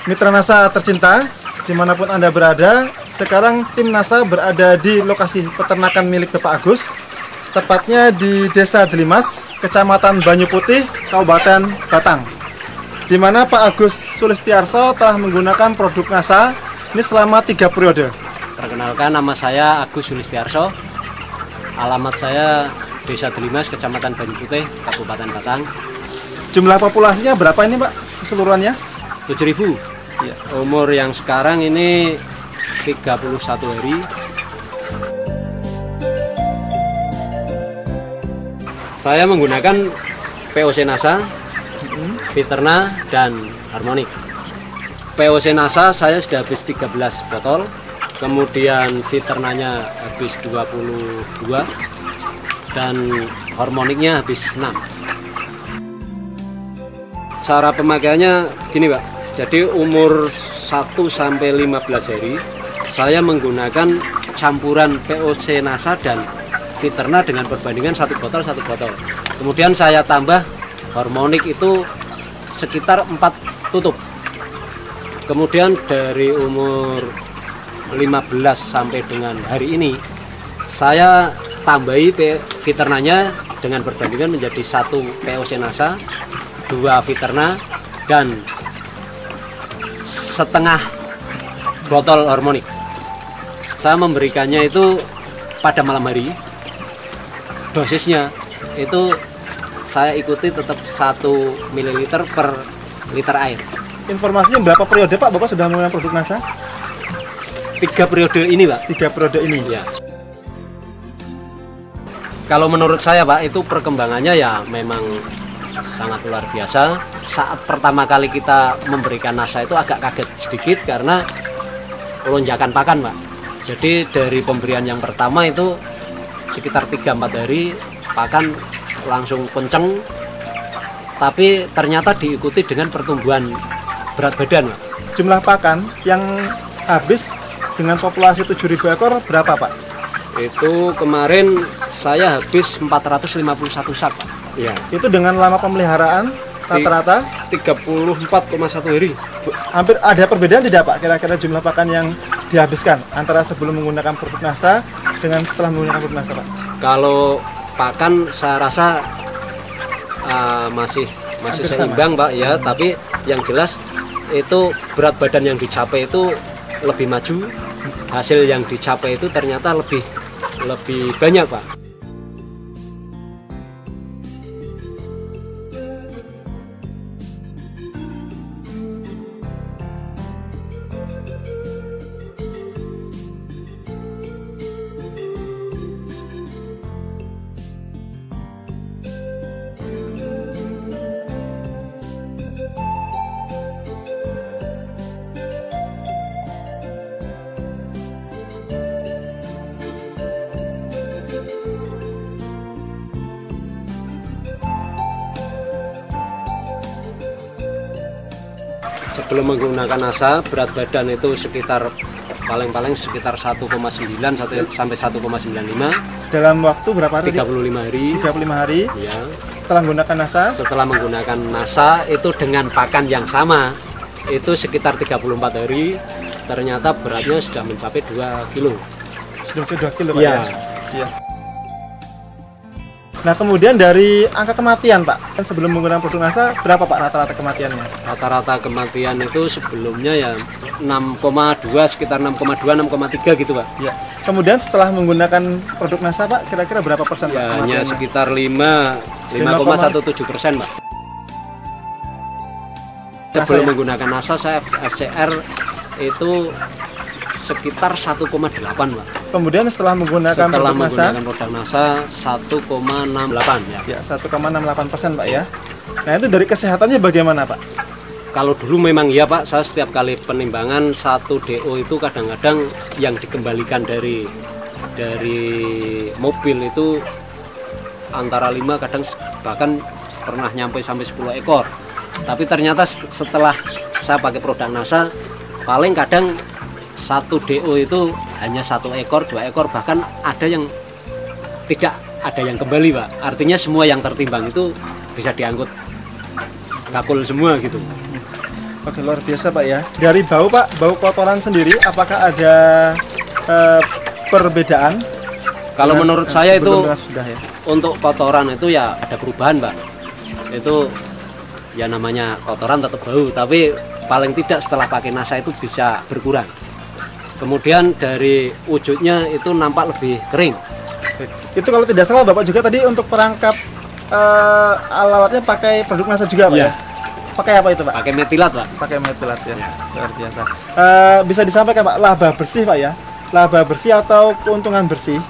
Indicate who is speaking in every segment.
Speaker 1: Mitra NASA tercinta, dimanapun Anda berada, sekarang tim NASA berada di lokasi peternakan milik Bapak Agus, tepatnya di Desa Delimas, Kecamatan Banyu Putih, Kabupaten Batang, di mana Pak Agus Sulistiarso telah menggunakan produk NASA ini selama 3 periode.
Speaker 2: Perkenalkan, nama saya Agus Sulistiarso, alamat saya Desa Delimas, Kecamatan Banyu Putih, Kabupaten Batang.
Speaker 1: Jumlah populasinya berapa ini Pak keseluruhannya?
Speaker 2: 7.000. Ya. Umur yang sekarang ini 31 hari. Saya menggunakan POC NASA, Viterna, dan Harmonic. POC NASA saya sudah habis 13 botol, kemudian Viternanya habis 22, dan Harmonicnya habis 6. Cara pemakaiannya gini Pak, jadi umur 1 sampai 15 hari saya menggunakan campuran POC NASA dan Viterna dengan perbandingan 1 botol. Kemudian saya tambah Harmonic itu sekitar 4 tutup. Kemudian dari umur 15 sampai dengan hari ini saya tambahi Viternanya dengan perbandingan menjadi 1 POC NASA, 2 Viterna, dan setengah botol Harmonic. Saya memberikannya itu pada malam hari. Dosisnya itu saya ikuti tetap 1 ml per liter air.
Speaker 1: Informasinya berapa periode Pak Bapak sudah menggunakan produk NASA?
Speaker 2: 3 periode ini Pak.
Speaker 1: 3 periode ini
Speaker 2: ya. Kalau menurut saya Pak, itu perkembangannya ya memang sangat luar biasa. Saat pertama kali kita memberikan NASA itu agak kaget sedikit karena lonjakan pakan Pak. Jadi dari pemberian yang pertama itu sekitar 3-4 hari pakan langsung kenceng, tapi ternyata diikuti dengan pertumbuhan berat badan Pak.
Speaker 1: Jumlah pakan yang habis dengan populasi 7.000 ekor berapa Pak?
Speaker 2: Itu kemarin saya habis 451 sak Pak.
Speaker 1: Ya. Itu dengan lama pemeliharaan rata-rata
Speaker 2: 34,1 hari.
Speaker 1: Hampir ada perbedaan tidak Pak kira-kira jumlah pakan yang dihabiskan antara sebelum menggunakan produk NASA dengan setelah menggunakan produk NASA Pak?
Speaker 2: Kalau pakan saya rasa masih seimbang Pak ya, tapi yang jelas itu berat badan yang dicapai itu lebih maju, hasil yang dicapai itu ternyata lebih banyak Pak. Sebelum menggunakan NASA, berat badan itu sekitar paling sekitar 1,9 sampai 1,95.
Speaker 1: Dalam waktu berapa hari?
Speaker 2: 35 hari.
Speaker 1: 35 hari.
Speaker 2: Ya.
Speaker 1: Setelah menggunakan NASA?
Speaker 2: Setelah menggunakan NASA itu dengan pakan yang sama, itu sekitar 34 hari, ternyata beratnya sudah mencapai 2 kilo.
Speaker 1: Sudah 2 kilo Pak
Speaker 2: ya?
Speaker 1: Ya. Nah kemudian dari angka kematian Pak, sebelum menggunakan produk NASA berapa Pak rata-rata kematiannya?
Speaker 2: Rata-rata kematian itu sebelumnya ya 6,2, sekitar 6,2, 6,3 gitu Pak.
Speaker 1: Ya. Kemudian setelah menggunakan produk NASA Pak, kira-kira berapa persen Pak
Speaker 2: ya,
Speaker 1: kematiannya?
Speaker 2: hanya sekitar 5,17% Pak. Sebelum menggunakan NASA saya FCR itu sekitar 1,8 Pak.
Speaker 1: Kemudian setelah menggunakan produk
Speaker 2: NASA 1,68 ya.
Speaker 1: Ya 1,68% Pak ya. Nah itu dari kesehatannya bagaimana Pak?
Speaker 2: Kalau dulu memang ya Pak, saya setiap kali penimbangan 1 DO itu kadang-kadang yang dikembalikan dari mobil itu antara 5 kadang bahkan pernah nyampe sampai 10 ekor. Tapi ternyata setelah saya pakai produk NASA paling kadang 1 DO itu hanya 1 ekor, 2 ekor, bahkan ada yang tidak ada yang kembali Pak. Artinya semua yang tertimbang itu bisa diangkut kakul semua gitu.
Speaker 1: Oke, luar biasa Pak ya. Dari bau Pak, bau kotoran sendiri, apakah ada perbedaan?
Speaker 2: Kalau menurut saya itu
Speaker 1: sudah ya.
Speaker 2: untuk kotoran itu ya ada perubahan Pak. Itu ya namanya kotoran tetap bau, tapi paling tidak setelah pakai NASA itu bisa berkurang. Kemudian dari wujudnya itu nampak lebih kering.
Speaker 1: Itu kalau tidak salah Bapak juga tadi untuk perangkap alat-alatnya pakai produk NASA juga Pak ya? Pakai apa itu Pak?
Speaker 2: Pakai metilat Pak.
Speaker 1: Pakai metilat ya, luar biasa. Bisa disampaikan Pak, laba bersih Pak ya? Laba bersih atau keuntungan bersih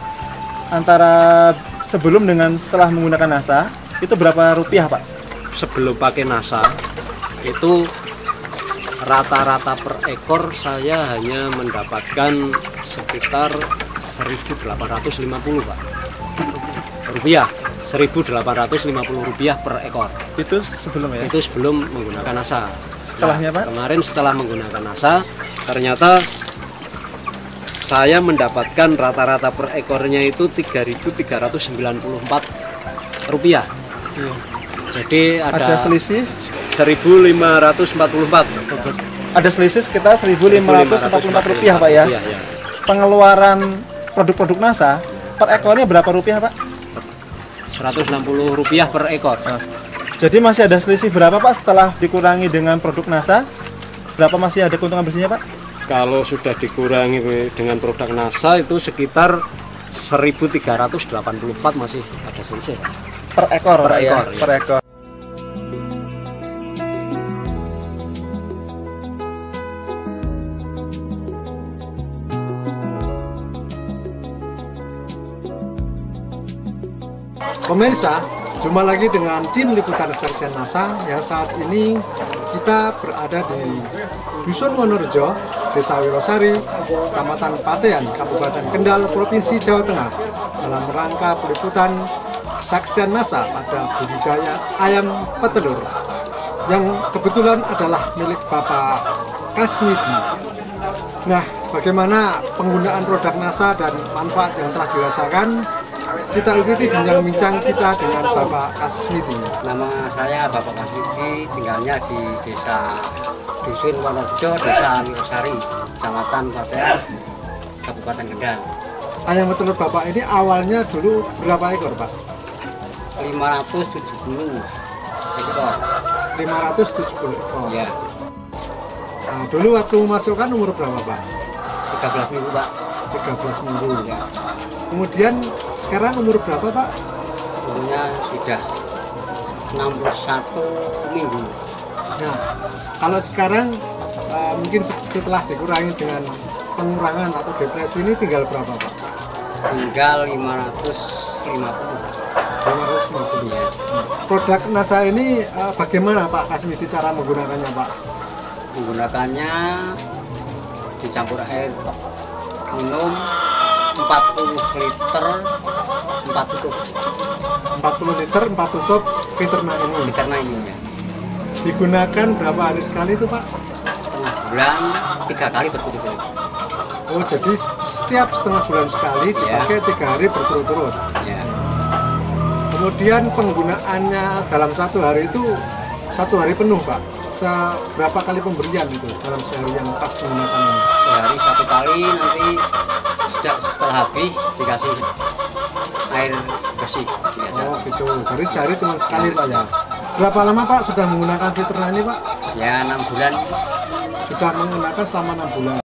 Speaker 1: antara sebelum dengan setelah menggunakan NASA itu berapa rupiah Pak?
Speaker 2: Sebelum pakai NASA itu rata-rata per ekor saya hanya mendapatkan sekitar 1.850 Pak rupiah, 1.850 rupiah per ekor.
Speaker 1: Itu sebelum ya?
Speaker 2: Itu sebelum menggunakan NASA.
Speaker 1: Setelahnya Pak?
Speaker 2: Kemarin setelah menggunakan NASA ternyata saya mendapatkan rata-rata per ekornya itu 3.394 rupiah.
Speaker 1: Iya.
Speaker 2: Jadi ada
Speaker 1: selisih
Speaker 2: 1.544.
Speaker 1: Ada selisih sekitar 1.544 rupiah Pak ya.
Speaker 2: Ya.
Speaker 1: Pengeluaran produk-produk NASA per ekornya berapa rupiah Pak?
Speaker 2: 160 rupiah per ekor.
Speaker 1: Jadi masih ada selisih berapa Pak setelah dikurangi dengan produk NASA? Berapa masih ada keuntungan bersihnya Pak?
Speaker 2: Kalau sudah dikurangi dengan produk NASA itu sekitar 1.384 masih ada selisih.
Speaker 1: Per ekor,
Speaker 2: Per
Speaker 1: Pak,
Speaker 2: ekor,
Speaker 1: ya?
Speaker 2: ya.
Speaker 1: Per ekor.
Speaker 3: Pemirsa, jumpa lagi dengan tim liputan Kesaksian NASA yang saat ini kita berada di Dusun Wonorejo, Desa Wirosari, Kecamatan Patean, Kabupaten Kendal, Provinsi Jawa Tengah, dalam rangka peliputan Kesaksian NASA pada budidaya ayam petelur yang kebetulan adalah milik Bapak Kasmidi. Nah, bagaimana penggunaan produk NASA dan manfaat yang telah dirasakan? Kita ikuti bincang-bincang kita dengan Bapak Kasmidi.
Speaker 4: Nama saya Bapak Kasmidi, tinggalnya di Desa Dusun Wonorejo, Desa Wirosari, Kecamatan Patean, Kabupaten Kendal.
Speaker 3: Ayam petelur Bapak ini awalnya dulu berapa ekor Pak?
Speaker 4: 570 ekor.
Speaker 3: 570 ekor.
Speaker 4: Ya,
Speaker 3: Nah, dulu waktu memasukkan umur berapa Pak?
Speaker 4: 13 minggu Pak.
Speaker 3: 13 minggu.
Speaker 4: Ya,
Speaker 3: Kemudian sekarang umur berapa Pak?
Speaker 4: umurnya sudah 61 minggu.
Speaker 3: Nah, kalau sekarang mungkin setelah dikurangi dengan pengurangan atau depresi ini tinggal berapa Pak?
Speaker 4: Tinggal 550.
Speaker 3: 550.
Speaker 4: Ya,
Speaker 3: Produk NASA ini bagaimana Pak Kasmidi cara menggunakannya Pak?
Speaker 4: menggunakannya dicampur air minum 40 liter 4 tutup
Speaker 3: 40 liter 4 tutup peternak ini.
Speaker 4: karena ini ya.
Speaker 3: Digunakan berapa hari sekali itu Pak?
Speaker 4: Setengah bulan 3 kali berturut-turut.
Speaker 3: Oh, jadi setiap setengah bulan sekali dipakai 3 hari berturut-turut.
Speaker 4: Ya,
Speaker 3: Kemudian penggunaannya dalam 1 hari itu 1 hari penuh Pak. Berapa kali pemberian itu dalam sehari yang pas menggunakan ini?
Speaker 4: sehari 1 kali, nanti setelah habis dikasih air bersih biasa.
Speaker 3: Oh gitu, jadi sehari cuma sekali Pak ya. Berapa lama Pak sudah menggunakan Fitrna ini Pak?
Speaker 4: Ya 6 bulan.
Speaker 3: Sudah menggunakan selama 6 bulan.